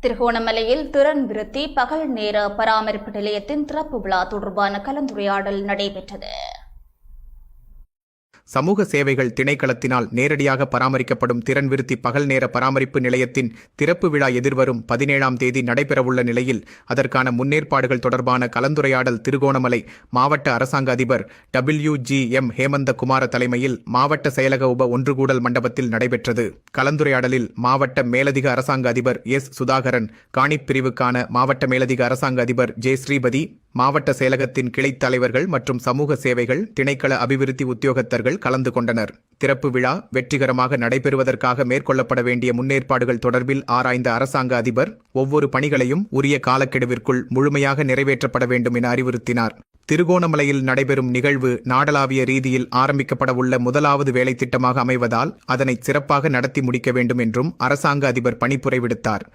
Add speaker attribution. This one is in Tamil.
Speaker 1: திருகோணமலையில் திறன் விருத்தி பகல் நேர பராமரிப்பு நிலையத்தின் திறப்பு விழா தொடர்பான கலந்துரையாடல் நடைபெற்றது.
Speaker 2: சமூக சேவைகள் திணைக்களத்தினால் நேரடியாக பராமரிக்கப்படும் திறன் விருத்தி பகல் நேர பராமரிப்பு நிலையத்தின் திறப்பு விழா எதிர்வரும் 17ஆம் தேதி நடைபெறவுள்ள நிலையில் அதற்கான முன்னேற்பாடுகள் தொடர்பான கலந்துரையாடல் திருகோணமலை மாவட்ட அரசாங்க அதிபர் WGM ஹேமந்த குமார தலைமையில் மாவட்ட செயலக உப ஒன்றுகூடல் மண்டபத்தில் நடைபெற்றது. கலந்துரையாடலில் மாவட்ட மேலதிக அரசாங்க அதிபர் S. சுதாகரன், காணிப் பிரிவுக்கான மாவட்ட மேலதிக அரசாங்க அதிபர் J. ஸ்ரீபதி, மாவட்ட செயலகத்தின் கிளைத் தலைவர்கள் மற்றும் சமூக சேவைகள் திணைக்கள அபிவிருத்தி உத்தியோகத்தர்கள் கலந்து கொண்டனர். திறப்பு விழா வெற்றிகரமாக நடைபெறுவதற்காக மேற்கொள்ளப்பட வேண்டிய முன்னேற்பாடுகள் தொடர்பில் ஆராய்ந்த அரசாங்க அதிபர் ஒவ்வொரு பணிகளையும் உரிய காலக்கெடுவிற்குள் முழுமையாக நிறைவேற்றப்பட வேண்டும் என அறிவுறுத்தினார். திருகோணமலையில் நடைபெறும் நிகழ்வு நாடளாவிய ரீதியில் ஆரம்பிக்கப்படவுள்ள முதலாவது வேலை திட்டமாக அமைவதால் அதனை சிறப்பாக நடத்தி முடிக்க வேண்டும் என்றும் அரசாங்க அதிபர் பணிப்புரை விடுத்தார்.